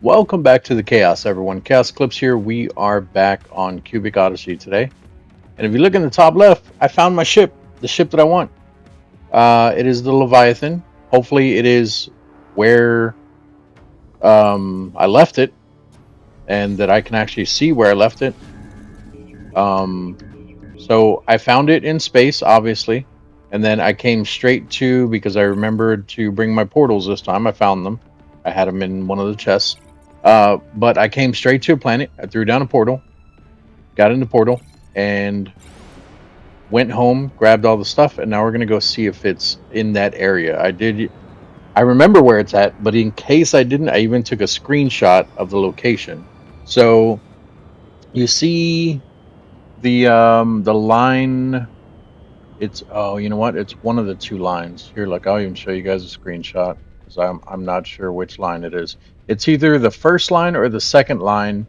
Welcome back to the Chaos, everyone. ChaosEclipse here. We are back on Cubic Odyssey today. And if you look in the top left, I found my ship, the ship that I want. It is the Leviathan. Hopefully it is where I left it, and that I can actually see where I left it. So I found it in space, obviously. And then I came straight to, because I remembered to bring my portals this time. I found them. I had them in one of the chests. But I came straight to a planet. I threw down a portal, got in the portal, and went home, grabbed all the stuff, and now we're gonna go see if it's in that area. I remember where it's at, but in case I didn't, I even took a screenshot of the location. So you see the line. It's, oh, you know what? It's one of the two lines here. Look, I'll even show you guys a screenshot because I'm not sure which line it is. It's either the first line or the second line,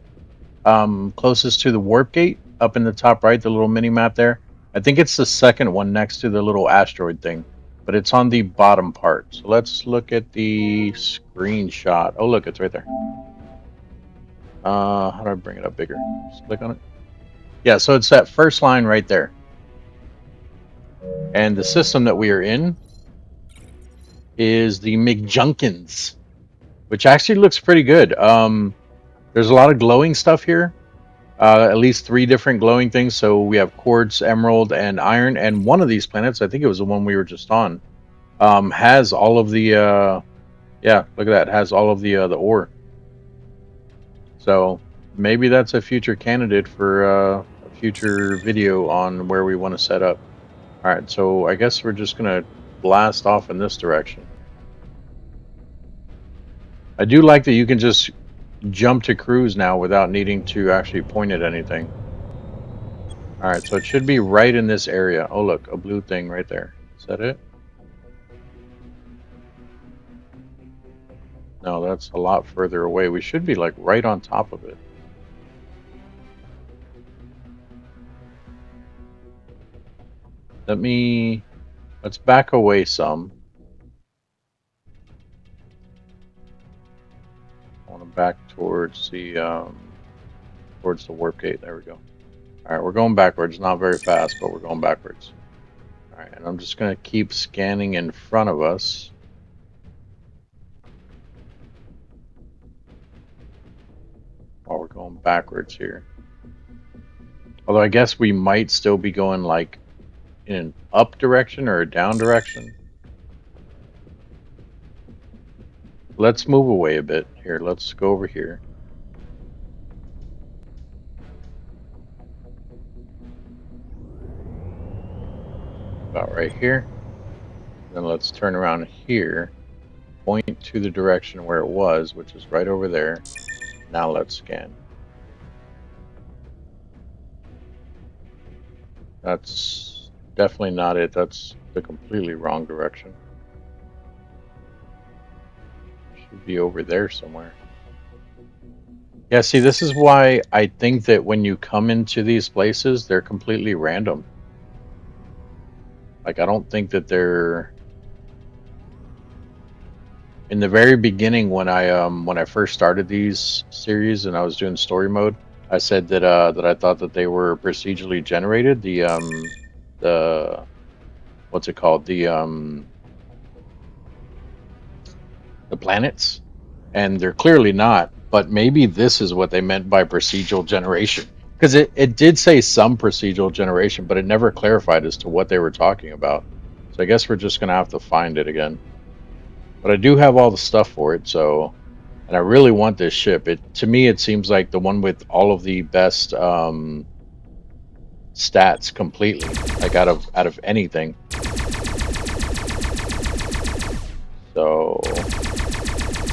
closest to the warp gate up in the top right, the little mini map there. I think it's the second one next to the little asteroid thing, but it's on the bottom part. So let's look at the screenshot. Oh, look, it's right there. How do I bring it up bigger? Just click on it. Yeah, so it's that first line right there. And the system that we are in is the McJunkins, which actually looks pretty good. There's a lot of glowing stuff here. At least 3 different glowing things. So we have quartz, emerald, and iron. And one of these planets, I think it was the one we were just on, has all of the yeah, look at that, has all of the ore. So maybe that's a future candidate for a future video on where we want to set up. All right, so I guess we're just gonna blast off in this direction. I do like that you can just jump to cruise now without needing to actually point at anything. All right, so it should be right in this area. Oh, look, a blue thing right there. Is that it? No, that's a lot further away. We should be like right on top of it. Let's back away some. I want to back towards the warp gate. There we go. All right, we're going backwards. Not very fast, but we're going backwards. All right, and I'm just gonna keep scanning in front of us. While we're going backwards here. Although I guess we might still be going like in an up direction or a down direction. Let's move away a bit here. Let's go over here. About right here. Then let's turn around here. Point to the direction where it was, which is right over there. Now let's scan. That's definitely not it. That's the completely wrong direction. Should be over there somewhere. Yeah, see, this is why I think that when you come into these places, they're completely random. Like, I don't think that they're... In the very beginning, when I first started these series and I was doing story mode, I said that that I thought that they were procedurally generated. The what's it called? The planets, and they're clearly not. But maybe this is what they meant by procedural generation, because it did say some procedural generation, but it never clarified as to what they were talking about. So I guess we're just gonna have to find it again. But I do have all the stuff for it, so, and I really want this ship. To me, it seems like the one with all of the best stats completely, like out of anything. So,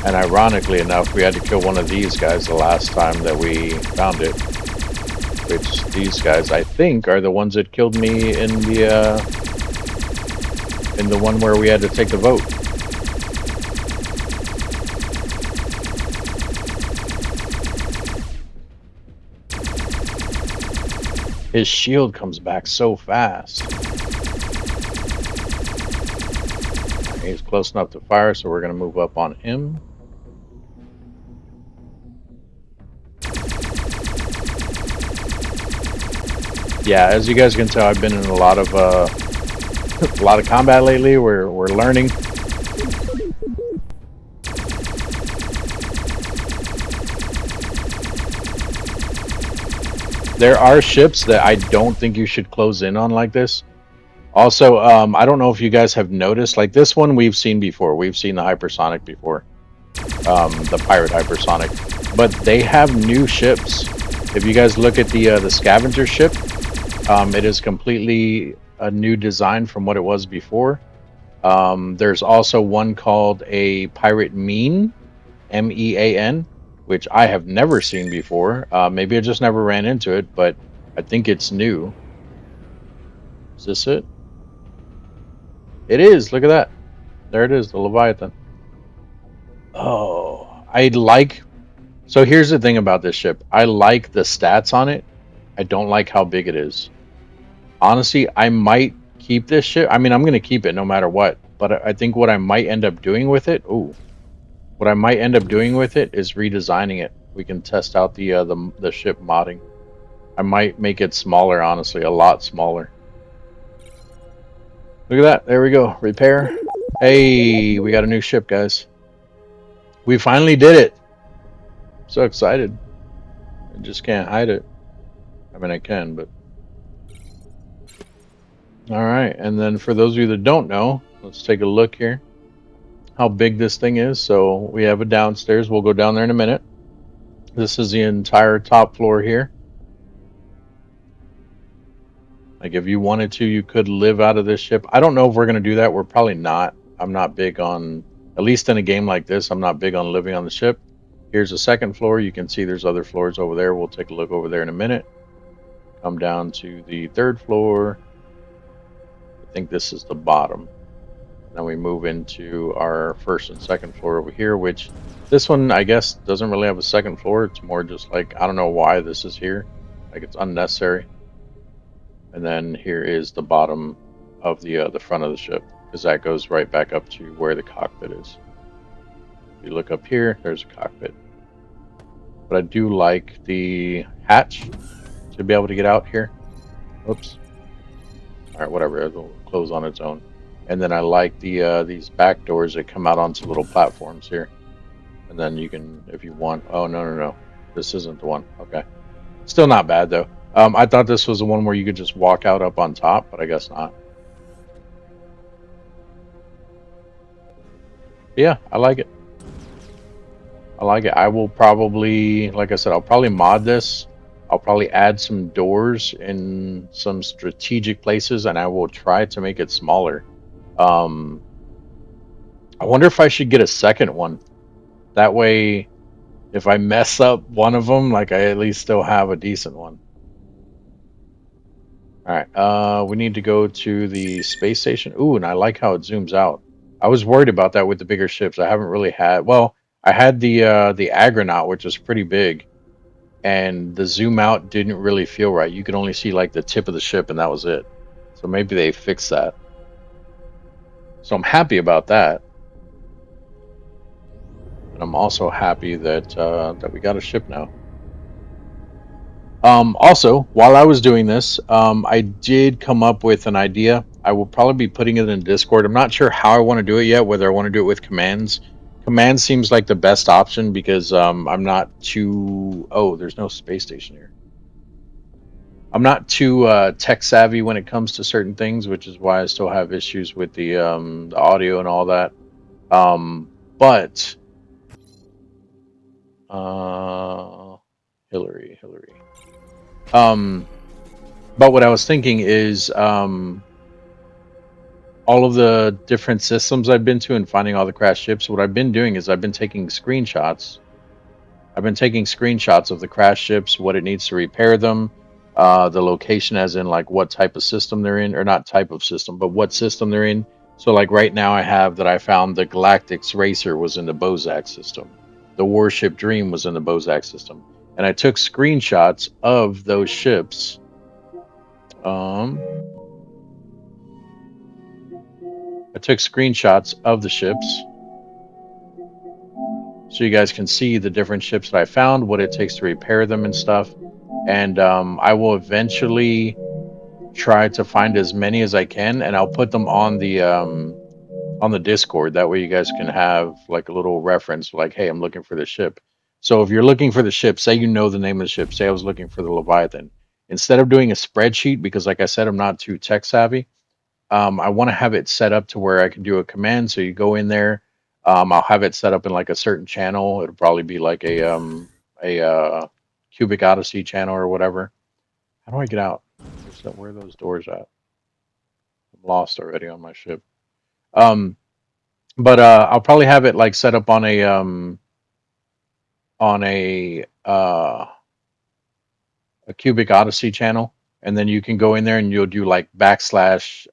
and ironically enough, we had to kill one of these guys the last time that we found it. Which these guys, I think, are the ones that killed me in the one where we had to take the vote. His shield comes back so fast. He's close enough to fire, so we're going to move up on him. Yeah, as you guys can tell, I've been in a lot of a lot of combat lately. We're learning. There are ships that I don't think you should close in on like this. Also, I don't know if you guys have noticed, like this one we've seen before. We've seen the hypersonic before, the pirate hypersonic, but they have new ships. If you guys look at the scavenger ship, it is completely a new design from what it was before. There's also one called a pirate MEAN, which I have never seen before. Maybe I just never ran into it, but I think it's new. Is this it? It is. Look at that. There it is, the Leviathan. Oh, I like. So here's the thing about this ship. I like the stats on it. I don't like how big it is. Honestly, I might keep this ship. I mean, I'm going to keep it no matter what. But I think what I might end up doing with it. Ooh, what I might end up doing with it is redesigning it. We can test out the ship modding. I might make it smaller, honestly, a lot smaller. Look at that. There we go. Repair. Hey, we got a new ship, guys. We finally did it. So excited. I just can't hide it. I mean, I can, but. All right. And then for those of you that don't know, let's take a look here. How big this thing is. So we have a downstairs. We'll go down there in a minute. This is the entire top floor here. Like if you wanted to, you could live out of this ship. I don't know if we're going to do that. We're probably not. I'm not big on, at least in a game like this, I'm not big on living on the ship. Here's the second floor. You can see there's other floors over there. We'll take a look over there in a minute. Come down to the third floor. I think this is the bottom. Then we move into our first and second floor over here, which this one, I guess, doesn't really have a second floor. It's more just like, I don't know why this is here. Like it's unnecessary. And then here is the bottom of the front of the ship, because that goes right back up to where the cockpit is. If you look up here, there's a cockpit. But I do like the hatch to be able to get out here. Oops. All right, whatever. It'll close on its own. And then I like these back doors that come out onto little platforms here. And then you can, if you want. Oh no, this isn't the one. Okay, still not bad though. I thought this was the one where you could just walk out up on top, but I guess not. Yeah, I like it. I like it. I will probably, like I said, I'll probably mod this. I'll probably add some doors in some strategic places, and I will try to make it smaller. I wonder if I should get a second one. That way, if I mess up one of them, like I at least still have a decent one. All right, we need to go to the space station. Ooh, and I like how it zooms out. I was worried about that with the bigger ships. I haven't really had. Well, I had the Agronaut, which is pretty big, and the zoom out didn't really feel right. You could only see like the tip of the ship, and that was it. So maybe they fixed that. So I'm happy about that, and I'm also happy that that we got a ship now. Also, while I was doing this, I did come up with an idea. I will probably be putting it in Discord. I'm not sure how I want to do it yet, whether I want to do it with commands. Command seems like the best option because I'm not too. Oh, there's no space station here. I'm not too tech savvy when it comes to certain things, which is why I still have issues with the audio and all that. But Hillary. But what I was thinking is all of the different systems I've been to and finding all the crashed ships. What I've been doing is I've been taking screenshots. I've been taking screenshots of the crashed ships, what it needs to repair them, the location, as in like what type of system they're in, or not type of system, but what system they're in. So like right now I have that I found the Galactic's Racer was in the Bozak system. The Warship Dream was in the Bozak system. And I took screenshots of those ships. I took screenshots of the ships so you guys can see the different ships that I found, what it takes to repair them and stuff. And I will eventually try to find as many as I can, and I'll put them on the Discord. That way, you guys can have like a little reference, like, "Hey, I'm looking for the ship." So if you're looking for the ship, say you know the name of the ship. Say I was looking for the Leviathan. Instead of doing a spreadsheet, because like I said, I'm not too tech savvy. I want to have it set up to where I can do a command. So you go in there. I'll have it set up in like a certain channel. It'll probably be like a Cubic Odyssey channel or whatever. How do I get out? Where are those doors at? I'm lost already on my ship. Um, but I'll probably have it like set up on a Cubic Odyssey channel, and then you can go in there and you'll do like backslash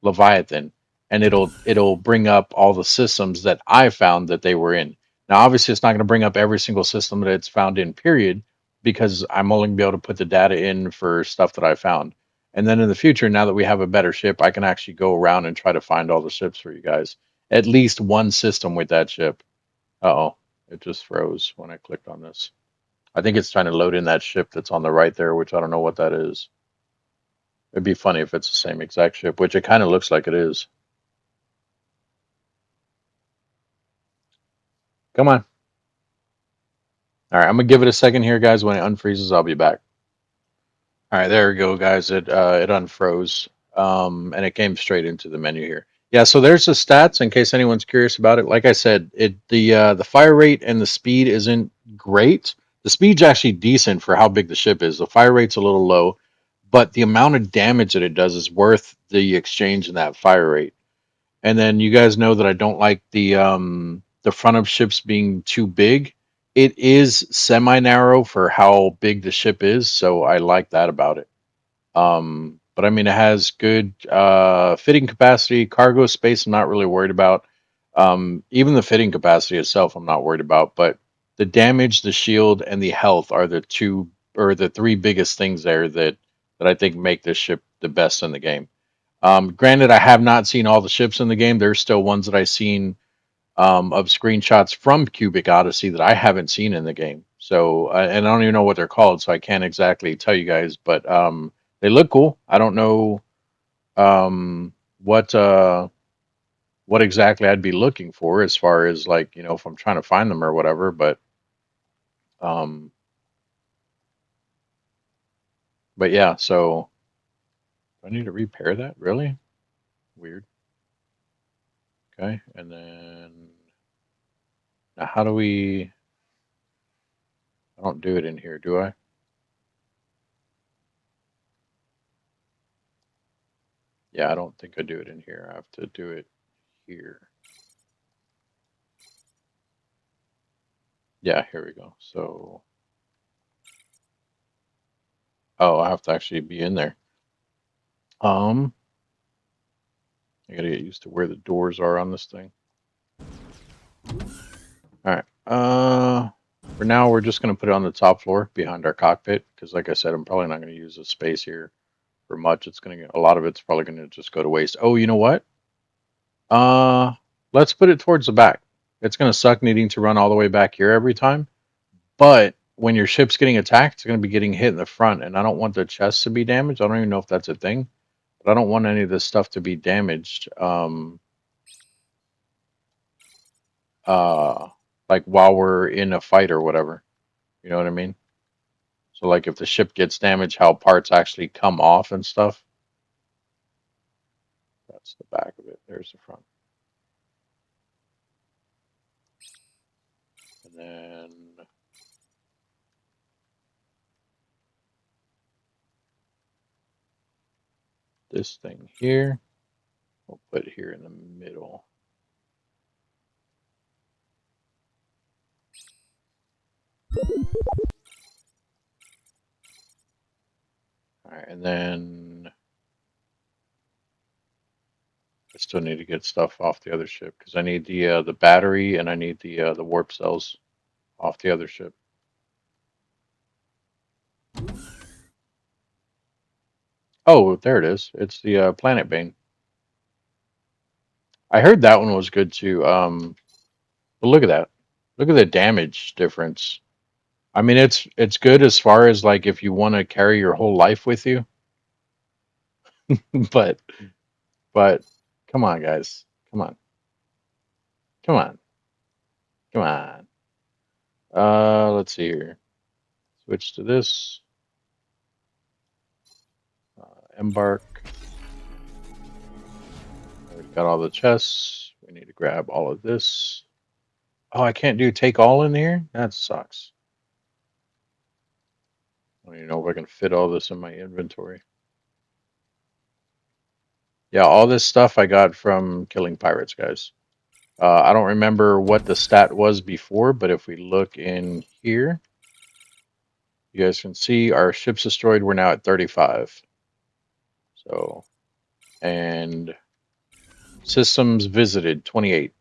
Leviathan, and it'll bring up all the systems that I found that they were in. Now, obviously, it's not going to bring up every single system that it's found in, period, because I'm only going to be able to put the data in for stuff that I found. And then in the future, now that we have a better ship, I can actually go around and try to find all the ships for you guys. At least one system with that ship. Oh, it just froze when I clicked on this. I think it's trying to load in that ship that's on the right there, which I don't know what that is. It'd be funny if it's the same exact ship, which it kind of looks like it is. Come on. All right, I'm gonna give it a second here, guys. When it unfreezes, I'll be back. All right, there we go, guys. It unfroze, and it came straight into the menu here. Yeah, so there's the stats in case anyone's curious about it. Like I said, the fire rate and the speed isn't great. The speed's actually decent for how big the ship is. The fire rate's a little low, but the amount of damage that it does is worth the exchange in that fire rate. And then you guys know that I don't like the front of ships being too big. It is semi narrow for how big the ship is, so I like that about it. But I mean, it has good fitting capacity, cargo space. I'm not really worried about. Even the fitting capacity itself, I'm not worried about. But the damage, the shield, and the health are the two or the three biggest things there that I think make this ship the best in the game. Granted, I have not seen all the ships in the game. There's still ones that I've seen of screenshots from Cubic Odyssey that I haven't seen in the game. So, and I don't even know what they're called, so I can't exactly tell you guys. But they look cool. I don't know um, what what exactly I'd be looking for as far as like if I'm trying to find them or whatever. Um, but yeah. So do I need to repair that? Really weird. Okay, and then now how do we? I don't do it in here, do I? Yeah, I don't think I do it in here. I have to do it here. Yeah, here we go. So, oh, I have to actually be in there. Um, I gotta get used to where the doors are on this thing. All right. For now, we're just gonna put it on the top floor behind our cockpit because, like I said, I'm probably not gonna use the space here for much. It's gonna get a lot of it's probably gonna just go to waste. Oh, you know what? Uh, let's put it towards the back. It's gonna suck needing to run all the way back here every time. But when your ship's getting attacked, it's going to be getting hit in the front, and I don't want the chest to be damaged. I don't even know if that's a thing, but I don't want any of this stuff to be damaged. Uh, like while we're in a fight or whatever. You know what I mean? So like if the ship gets damaged, how parts actually come off and stuff. That's the back of it. There's the front, and then this thing here. We'll put it here in the middle. All right, and then I still need to get stuff off the other ship because I need the battery and I need the warp cells off the other ship. Oh, there it is. It's the Planet Bane. I heard that one was good too. But look at that. Look at the damage difference. I mean, it's good as far as like if you want to carry your whole life with you. but come on, guys, come on, come on, come on. Let's see here. Switch to this. Embark. We've got all the chests. We need to grab all of this. Oh, I can't do take all in here? That sucks. I don't even know if I can fit all this in my inventory. Yeah, all this stuff I got from killing pirates, guys. I don't remember what the stat was before, but if we look in here, you guys can see our ships destroyed. We're now at 35. So, and systems visited 28.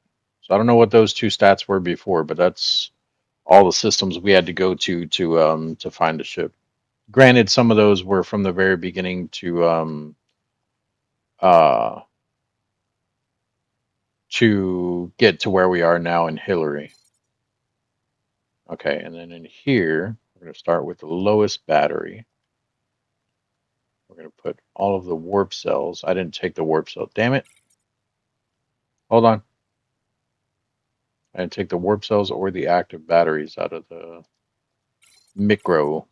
So I don't know what those two stats were before, but that's all the systems we had to go to find a ship. Granted, some of those were from the very beginning uh to get to where we are now in Hillary. Okay, and then in here, we're going to start with the lowest battery. We're going to put all of the warp cells. I didn't take the warp cell. Damn it. Hold on. I didn't take the warp cells or the active batteries out of the micro.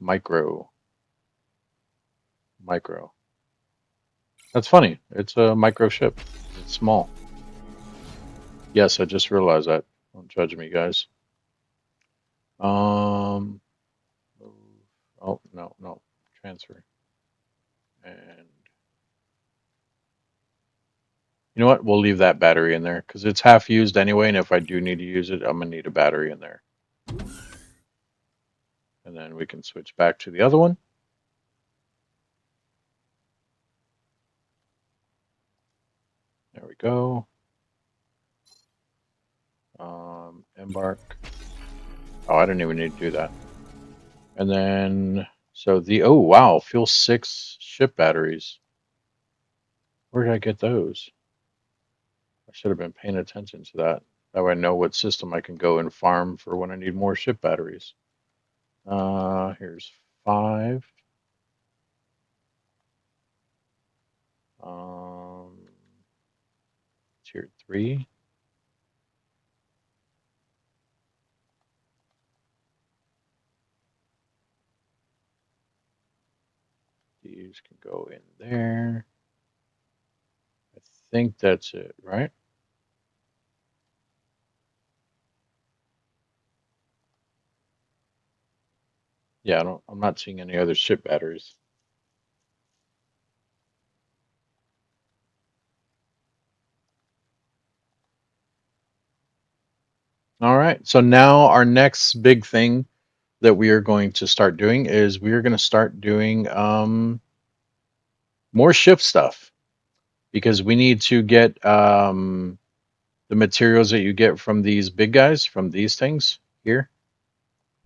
That's funny. It's a micro ship. It's small. Yes, I just realized that. Don't judge me, guys. Oh, no. Transfer. And you know what? We'll leave that battery in there because it's half used anyway, and if I do need to use it, I'm going to need a battery in there. And then we can switch back to the other one. There we go. Embark. Oh, I didn't even need to do that. And then, so oh wow, fuel 6 ship batteries. Where did I get those? I should have been paying attention to that. That way I know what system I can go and farm for when I need more ship batteries. Here's 5. Tier 3. These can go in there. I think that's it, right? Yeah, I'm not seeing any other ship batteries. All right. So now our next big thing that we are going to start doing is we are going to start doing more ship stuff because we need to get the materials that you get from these big guys, from these things here.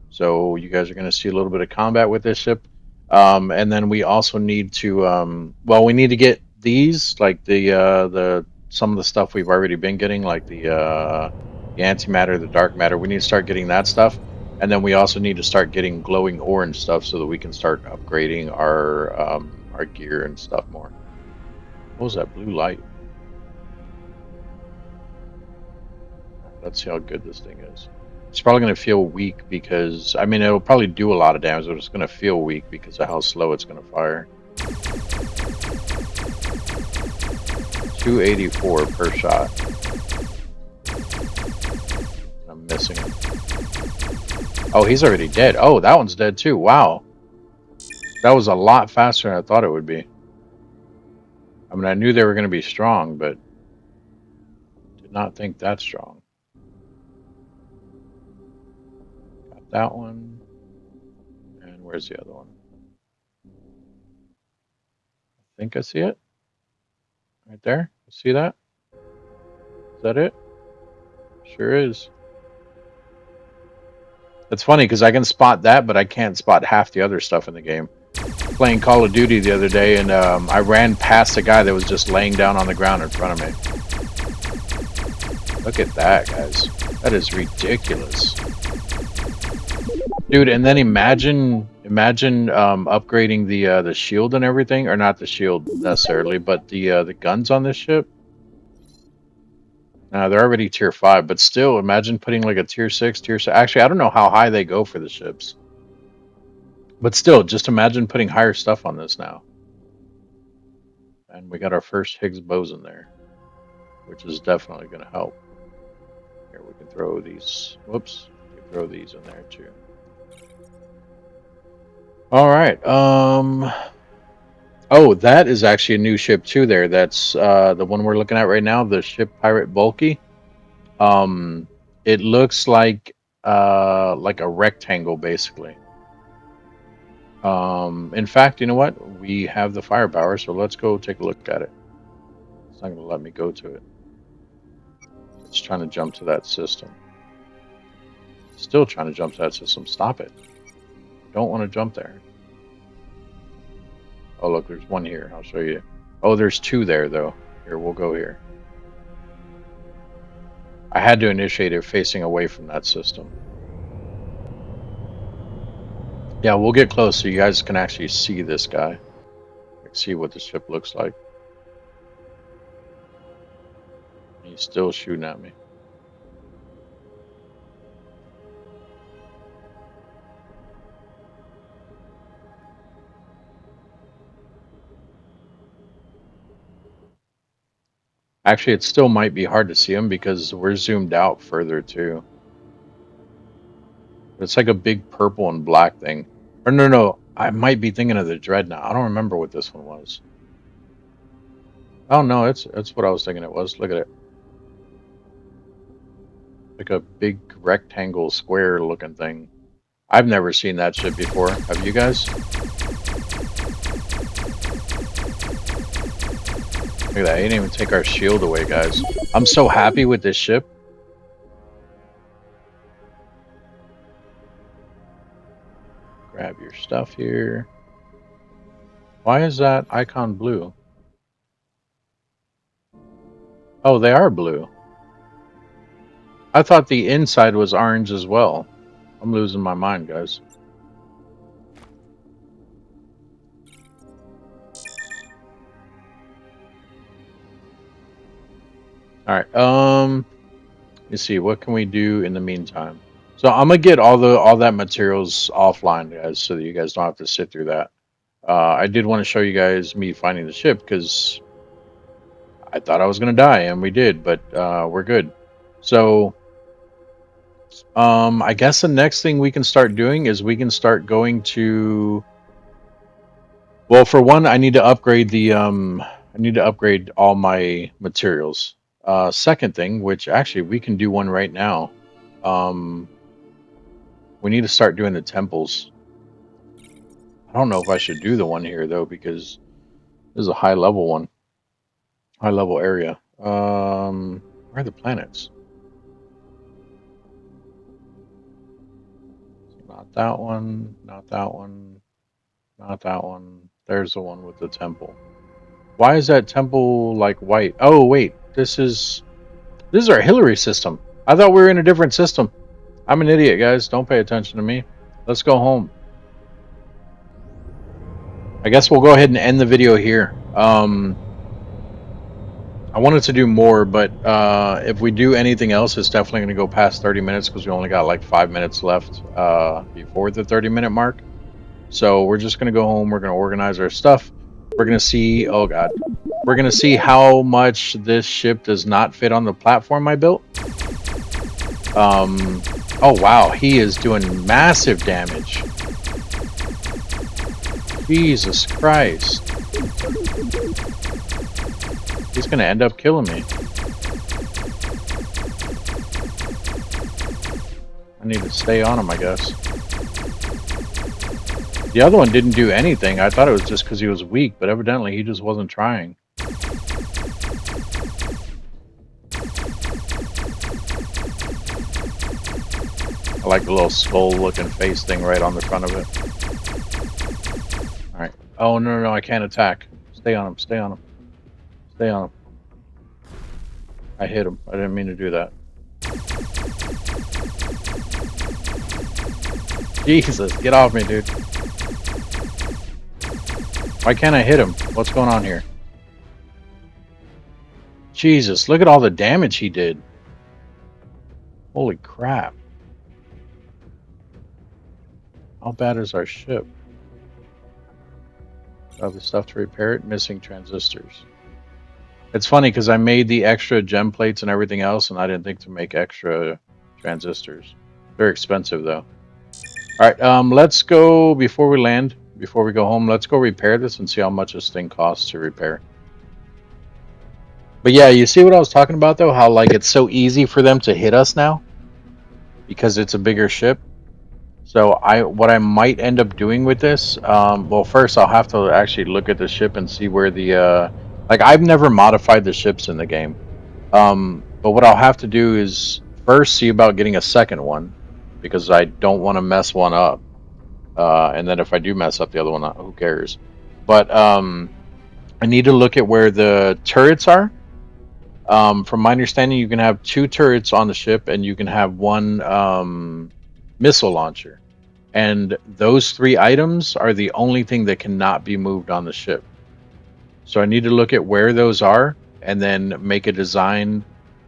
So you guys are going to see a little bit of combat with this ship. And then we also need to, we need to get these, like the some of the stuff we've already been getting, like the antimatter, the dark matter. We need to start getting that stuff. And then we also need to start getting glowing orange stuff so that we can start upgrading our gear and stuff more. What was that blue light? Let's see how good this thing is. It's probably going to feel weak because, I mean, it'll probably do a lot of damage, but it's going to feel weak because of how slow it's going to fire. 284 per shot. I'm missing him. Oh, he's already dead. Oh, that one's dead too. Wow. That was a lot faster than I thought it would be. I mean, I knew they were going to be strong, but did not think that strong. Got that one. And where's the other one? I think I see it. Right there. See that? Is that it? Sure is. It's funny because I can spot that, but I can't spot half the other stuff in the game. Playing Call of Duty the other day, and I ran past a guy that was just laying down on the ground in front of me. Look at that, guys. That is ridiculous. Dude, and then imagine Imagine upgrading the shield and everything, or not the shield necessarily, but the guns on this ship. They're already tier 5, but still, imagine putting like a tier 6, tier 6. Actually, I don't know how high they go for the ships, but still, just imagine putting higher stuff on this now. And we got our first Higgs boson there, which is definitely going to help. Here, we can throw these. Whoops, we can throw these in there too. All right. Oh, that is actually a new ship too. That's the one we're looking at right now. The ship Pirate Bulky. Um, it looks like a rectangle basically. In fact, you know what? We have the firepower, so let's go take a look at it. It's not going to let me go to it. It's trying to jump to that system. Still trying to jump to that system. Stop it. Don't want to jump there. Oh, look, there's one here. I'll show you. Oh, there's two there, though. Here, we'll go here. I had to initiate it facing away from that system. Yeah, we'll get close so you guys can actually see this guy. See what the ship looks like. He's still shooting at me. Actually, it still might be hard to see him because we're zoomed out further too. It's like a big purple and black thing. Or no, I might be thinking of the Dreadnought. I don't remember what this one was. Oh no, it's what I was thinking it was. Look at it. Like a big rectangle square looking thing. I've never seen that ship before. Have you guys? Look at that. He didn't even take our shield away, guys. I'm so happy with this ship. Grab your stuff here. Why is that icon blue? Oh, they are blue. I thought the inside was orange as well. I'm losing my mind, guys. All right. Let's see. What can we do in the meantime? So I'm gonna get all that materials offline, guys, so that you guys don't have to sit through that. I did want to show you guys me finding the ship because I thought I was gonna die, and we did, but we're good. So, I guess the next thing we can start doing is we can start going to. Well, for one, I need to upgrade I need to upgrade all my materials. Second thing, which actually we can do one right now. We need to start doing the temples. I don't know if I should do the one here though because this is a high level one, high level area. Where are the planets? Not that one. Not that one. Not that one. There's the one with the temple. Why is that temple like white? Oh wait, this is our Hillary system. I thought we were in a different system. I'm an idiot, guys. Don't pay attention to me. Let's go home. I guess we'll go ahead and end the video here. I wanted to do more, but if we do anything else, it's definitely going to go past 30 minutes because we only got like 5 minutes left before the 30-minute mark. So we're just going to go home. We're going to organize our stuff. We're going to see, oh God, we're going to see how much this ship does not fit on the platform I built. Oh wow, he is doing massive damage. Jesus Christ. He's gonna end up killing me. I need to stay on him, I guess. The other one didn't do anything. I thought it was just because he was weak, but evidently he just wasn't trying. I like the little skull-looking face thing right on the front of it. Alright. Oh, no, I can't attack. Stay on him, stay on him. Stay on him. I hit him. I didn't mean to do that. Jesus, get off me, dude. Why can't I hit him? What's going on here? Jesus, look at all the damage he did. Holy crap. How bad is our ship? Do I have the stuff to repair it? Missing transistors. It's funny because I made the extra gem plates and everything else, and I didn't think to make extra transistors. They're expensive though. All right, let's go before we land. Before we go home, let's go repair this and see how much this thing costs to repair. But yeah, you see what I was talking about though? How like it's so easy for them to hit us now because it's a bigger ship. So what I might end up doing with this, well, first I'll have to actually look at the ship and see where the like I've never modified the ships in the game. But what I'll have to do is first see about getting a second one because I don't want to mess one up. And then if I do mess up the other one, who cares? But I need to look at where the turrets are. From my understanding, you can have 2 turrets on the ship, and you can have 1 missile launcher. And those 3 items are the only thing that cannot be moved on the ship. So I need to look at where those are, and then make a design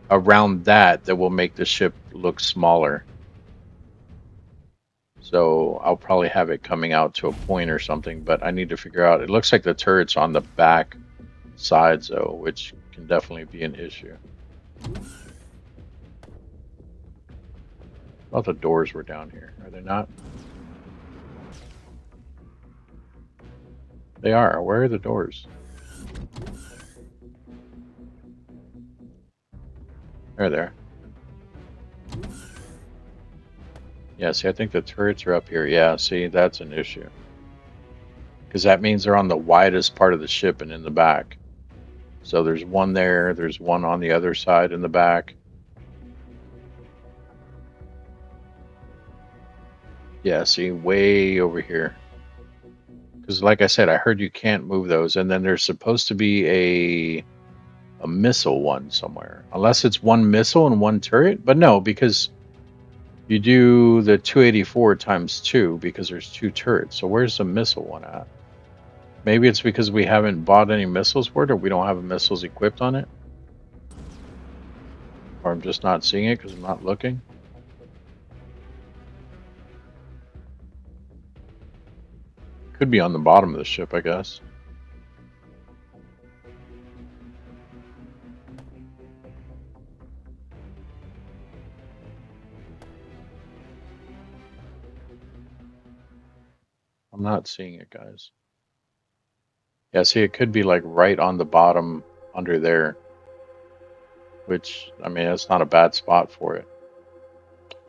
around that will make the ship look smaller. So I'll probably have it coming out to a point or something, but I need to figure out. It looks like the turret's on the back sides though, which can definitely be an issue. I thought the doors were down here. Are they not? They are. Where are the doors? They're there. Yeah, see, I think the turrets are up here. Yeah, see, that's an issue. Because that means they're on the widest part of the ship and in the back. So there's one there. There's one on the other side in the back. Yeah, see, way over here. Because like I said, I heard you can't move those. And then there's supposed to be a missile one somewhere. Unless it's 1 missile and 1 turret. But no, because you do the 284 times 2 because there's 2 turrets. So where's the missile one at? Maybe it's because we haven't bought any missiles for it, or we don't have missiles equipped on it. Or I'm just not seeing it because I'm not looking. Could be on the bottom of the ship, I guess. I'm not seeing it, guys. Yeah, see, it could be like right on the bottom under there. Which, I mean, it's not a bad spot for it.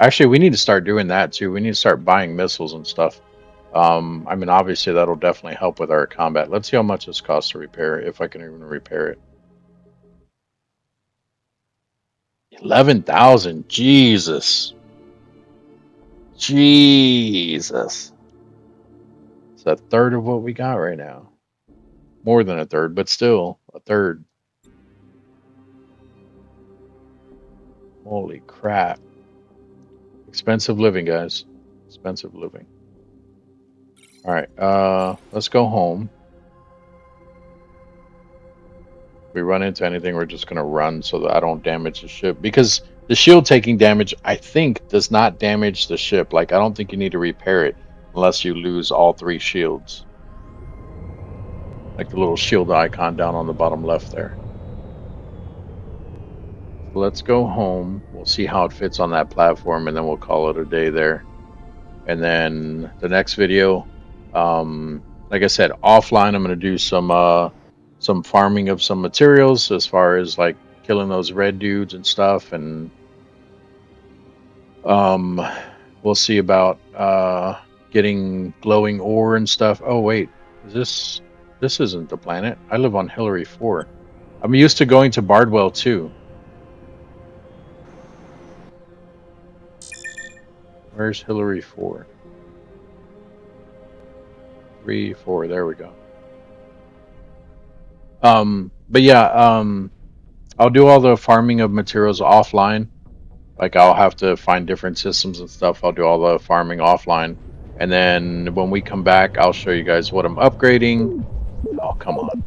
Actually, we need to start doing that too. We need to start buying missiles and stuff. I mean, obviously, that'll definitely help with our combat. Let's see how much this costs to repair, if I can even repair it. 11,000. Jesus. Jesus. It's a third of what we got right now. More than a third, but still a third. Holy crap. Expensive living, guys. Expensive living. All right, let's go home. If we run into anything, we're just gonna run so that I don't damage the ship. Because the shield taking damage, I think, does not damage the ship. Like, I don't think you need to repair it unless you lose all 3 shields. Like the little shield icon down on the bottom left there. So let's go home. We'll see how it fits on that platform, and then we'll call it a day there. And then the next video, like I said, offline, I'm going to do some farming of some materials as far as like killing those red dudes and stuff, and we'll see about getting glowing ore and stuff. Oh wait, this isn't the planet. I live on Hillary 4. I'm used to going to Bardwell 2. Where's Hillary 4? 3, 4. There we go. But yeah, I'll do all the farming of materials offline. Like, I'll have to find different systems and stuff. I'll do all the farming offline. And then when we come back, I'll show you guys what I'm upgrading. Oh, come on.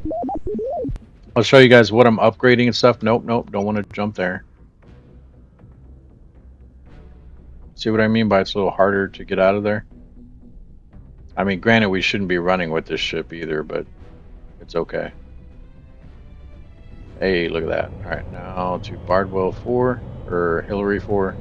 I'll show you guys what I'm upgrading and stuff. Nope, don't want to jump there. See what I mean by it's a little harder to get out of there? I mean, granted, we shouldn't be running with this ship either, but it's okay. Hey, look at that. All right, now to Bardwell 4, or Hillary 4.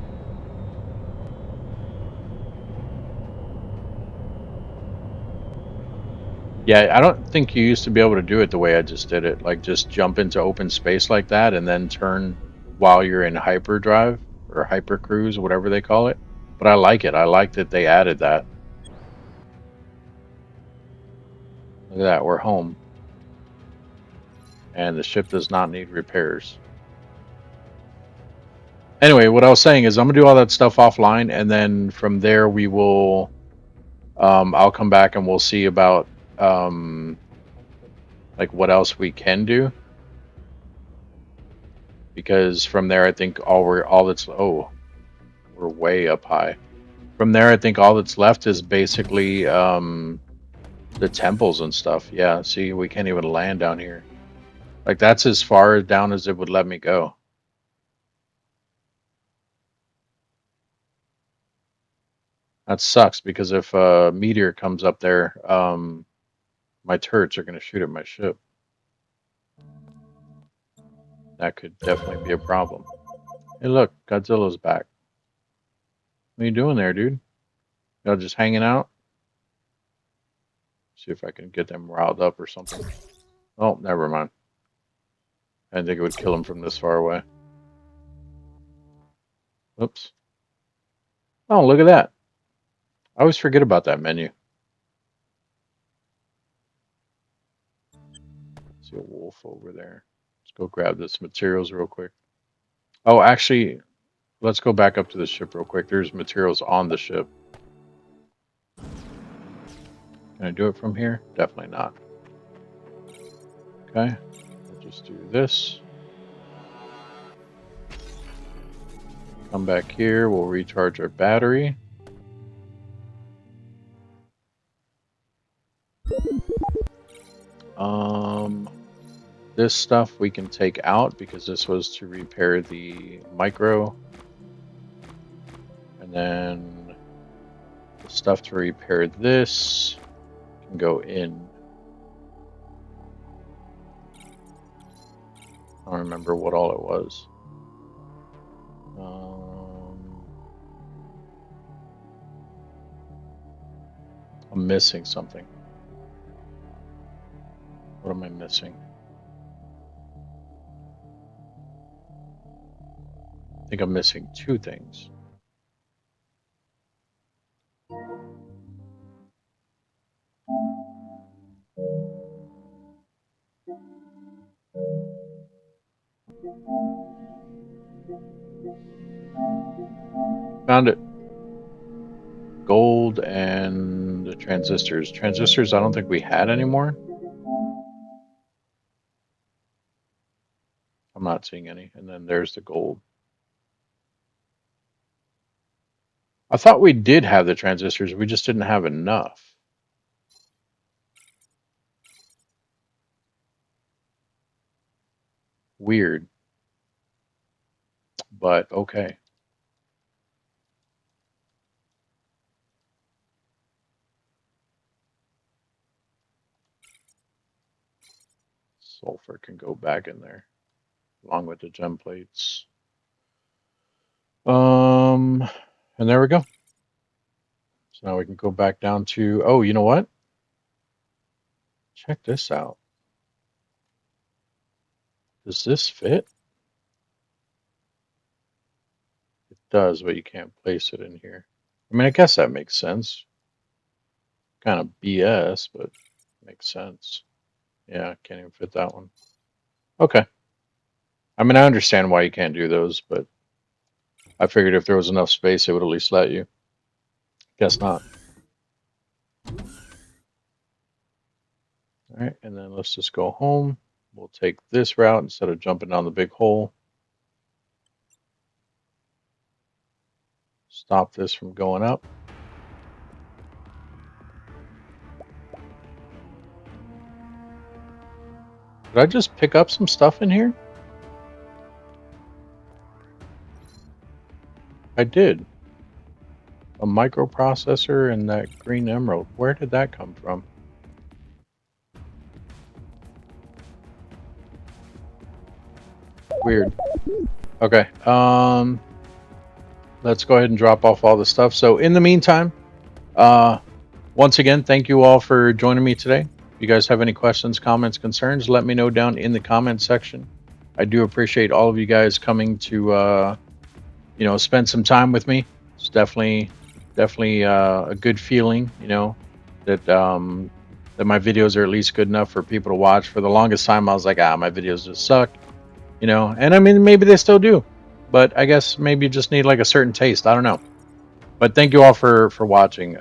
Yeah, I don't think you used to be able to do it the way I just did it. Like, just jump into open space like that and then turn while you're in hyperdrive or hypercruise, whatever they call it. But I like it. I like that they added that. Look at that. We're home. And the ship does not need repairs. Anyway, what I was saying is I'm going to do all that stuff offline. And then from there, we will, I'll come back and we'll see about, like what else we can do. Because from there, I think all that's, oh, we're way up high. From there, I think all that's left is basically the temples and stuff. Yeah, see, we can't even land down here. Like, that's as far down as it would let me go. That sucks because if a meteor comes up there, my turrets are going to shoot at my ship. That could definitely be a problem. Hey, look, Godzilla's back. What are you doing there, dude? Y'all just hanging out? See if I can get them riled up or something. Oh, never mind. I didn't think it would kill him from this far away. Oops. Oh, look at that. I always forget about that menu. See a wolf over there. Let's go grab this materials real quick. Oh, actually, let's go back up to the ship real quick. There's materials on the ship. Can I do it from here? Definitely not. Okay, we'll just do this. Come back here, we'll recharge our battery. This stuff we can take out because this was to repair the micro. And then the stuff to repair this can go in. I don't remember what all it was. I'm missing something. What am I missing? I think I'm missing two things. Found it. Gold and the transistors. Transistors I don't think we had anymore. I'm not seeing any. And then there's the gold. I thought we did have the transistors. We just didn't have enough. Weird. But okay. Sulfur can go back in there along with the gem plates. And there we go. So now we can go back down to, oh, you know what? Check this out. Does this fit? It does, but you can't place it in here. I mean, I guess that makes sense. Kind of BS, but makes sense. Yeah, can't even fit that one. Okay. I mean, I understand why you can't do those, but I figured if there was enough space, it would at least let you. Guess not. All right, and then let's just go home. We'll take this route instead of jumping down the big hole. Stop this from going up. Did I just pick up some stuff in here? I did. A microprocessor and that green emerald. Where did that come from? Weird. Okay. Let's go ahead and drop off all the stuff. So in the meantime, once again, thank you all for joining me today. If you guys have any questions, comments, concerns, let me know down in the comment section. I do appreciate all of you guys coming to spend some time with me. It's definitely a good feeling, that that my videos are at least good enough for people to watch. For the longest time, I was like, my videos just suck, and I mean, maybe they still do, but I guess maybe you just need like a certain taste. I don't know. But thank you all for watching.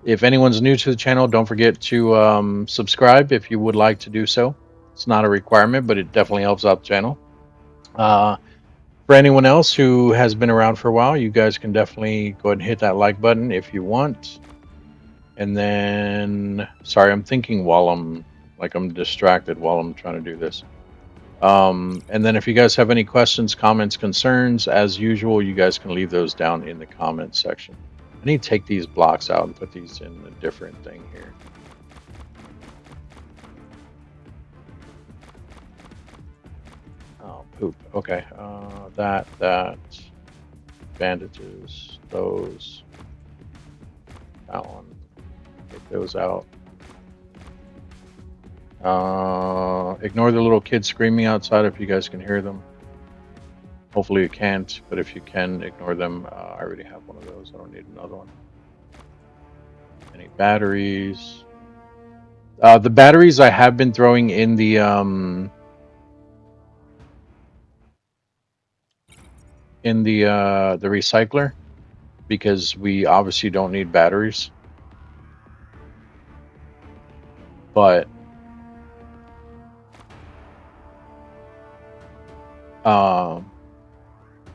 If anyone's new to the channel, don't forget to subscribe if you would like to do so. It's not a requirement, but it definitely helps out the channel. For anyone else who has been around for a while, you guys can definitely go ahead and hit that like button if you want. And then, sorry, I'm thinking while I'm distracted while I'm trying to do this. And then if you guys have any questions, comments, concerns, as usual, you guys can leave those down in the comments section. I need to take these blocks out and put these in a different thing here. Oh, poop. Okay. That, bandages, those, that one. Take those out. Ignore the little kids screaming outside if you guys can hear them. Hopefully you can't, but if you can, ignore them. I already have one of those. I don't need another one. Any batteries? The batteries I have been throwing in the recycler, because we obviously don't need batteries. But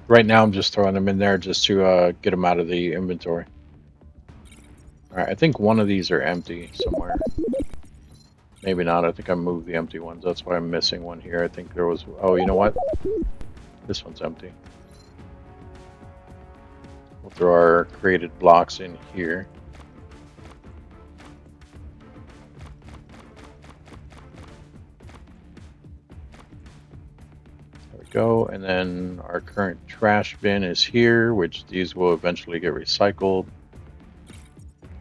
right now I'm just throwing them in there just to get them out of the inventory. All right, I think one of these are empty somewhere. Maybe not. I think I moved the empty ones. That's why I'm missing one here. I think there was... Oh, you know what? This one's empty. We'll throw our created blocks in here. There we go. And then our current trash bin is here, which these will eventually get recycled.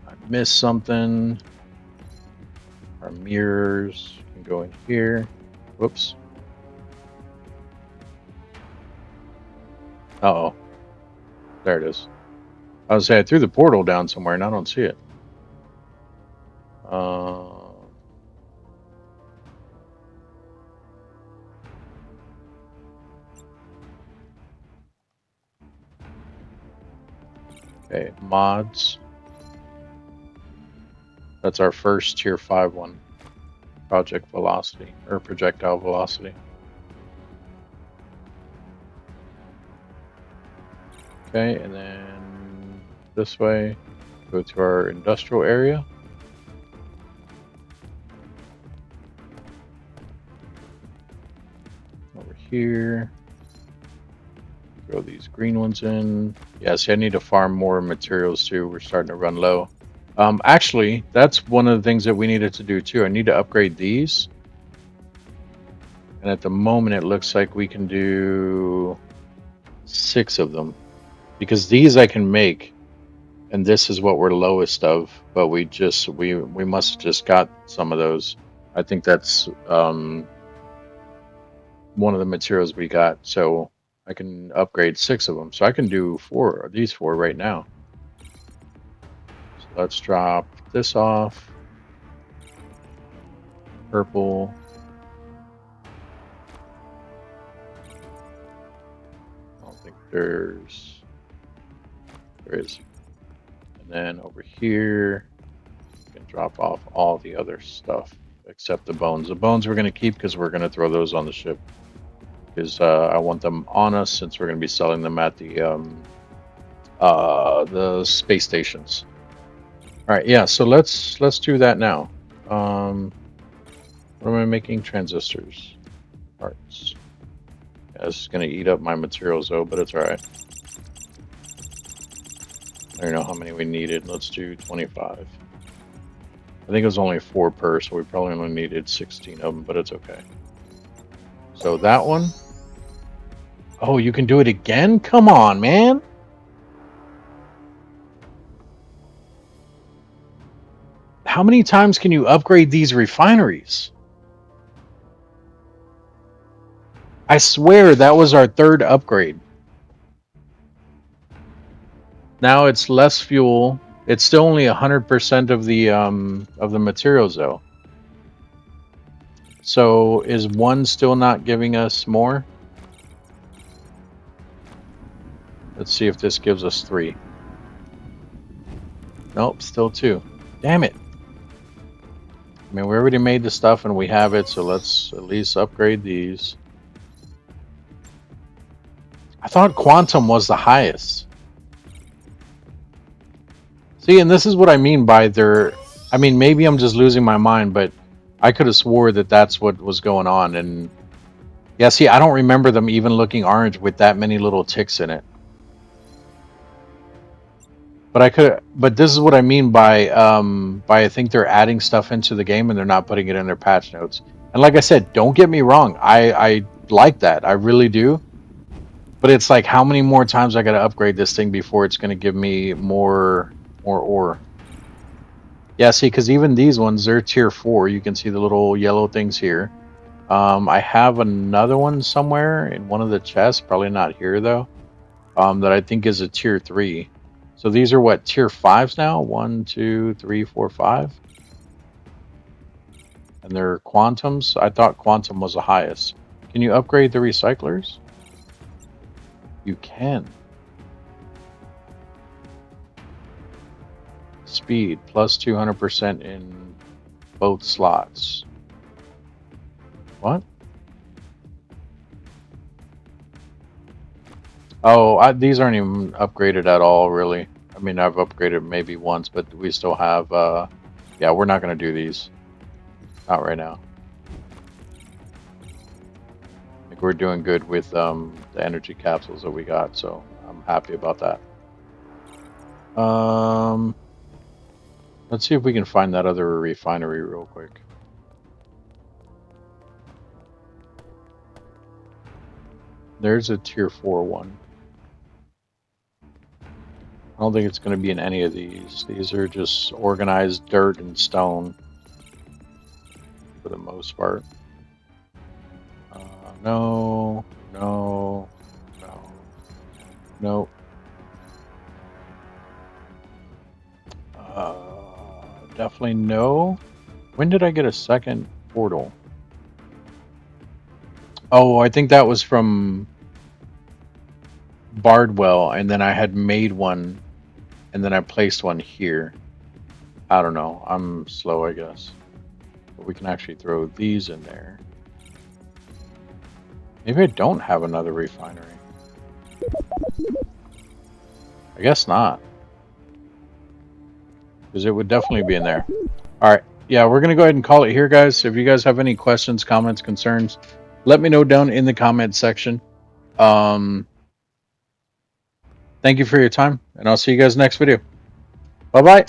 I missed something. Our mirrors can go in here. Whoops. Uh-oh. There it is. I was saying I threw the portal down somewhere and I don't see it. Okay, mods. That's our first tier 5 one. Project velocity, or projectile velocity. Okay, and then this way, go to our industrial area. Over here. Throw these green ones in. Yeah, see, I need to farm more materials too. We're starting to run low. Actually, that's one of the things that we needed to do too. I need to upgrade these. And at the moment, it looks like we can do 6 of them. Because these I can make. And this is what we're lowest of. But we must have just got some of those. I think that's one of the materials we got. So I can upgrade 6 of them. So I can do 4 of these 4 right now. So let's drop this off. Purple. I don't think there is. And then over here, you can drop off all the other stuff except the bones. The bones we're going to keep because we're going to throw those on the ship. Because I want them on us since we're going to be selling them at the space stations. All right, yeah. So let's do that now. What am I making? Transistors. Parts. Yeah, this is going to eat up my materials though, but it's alright. I don't know how many we needed. Let's do 25. I think it was only 4 per, so we probably only needed 16 of them, but it's okay. So that one. Oh, you can do it again? Come on, man. How many times can you upgrade these refineries? I swear that was our 3rd upgrade. Now it's less fuel. It's still only 100% of the materials though. So is 1 still not giving us more? Let's see if this gives us 3. Nope, still 2. Damn it. I mean, we already made the stuff and we have it, so let's at least upgrade these. I thought quantum was the highest. See, and this is what I mean by their... I mean, maybe I'm just losing my mind, but I could have swore that that's what was going on. And yeah, see, I don't remember them even looking orange with that many little ticks in it. But this is what I mean by I think they're adding stuff into the game and they're not putting it in their patch notes. And like I said, don't get me wrong, I like that, I really do. But it's like, how many more times I got to upgrade this thing before it's going to give me more ore? Yeah, see, because even these ones, they're tier 4. You can see the little yellow things here. I have another one somewhere in one of the chests, probably not here though, that I think is a tier 3. So these are what, tier 5s now? 1, 2, 3, 4, 5. And they're quantums. I thought quantum was the highest. Can you upgrade the recyclers? You can. Speed plus 200% in both slots. What? Oh, these aren't even upgraded at all, really. I mean, I've upgraded maybe once, but we still have... yeah, we're not going to do these. Not right now. I think we're doing good with the energy capsules that we got, so I'm happy about that. Let's see if we can find that other refinery real quick. There's a tier 4 one. I don't think it's going to be in any of these. These are just organized dirt and stone for the most part. No, no, no, no. Definitely no. When did I get a second portal? Oh, I think that was from Bardwell, and then I had made one, and then I placed one here. I don't know. I'm slow, I guess. But we can actually throw these in there. Maybe I don't have another refinery. I guess not. Because it would definitely be in there. Alright. Yeah, we're going to go ahead and call it here, guys. If you guys have any questions, comments, concerns, let me know down in the comment section. Thank you for your time, and I'll see you guys next video. Bye-bye.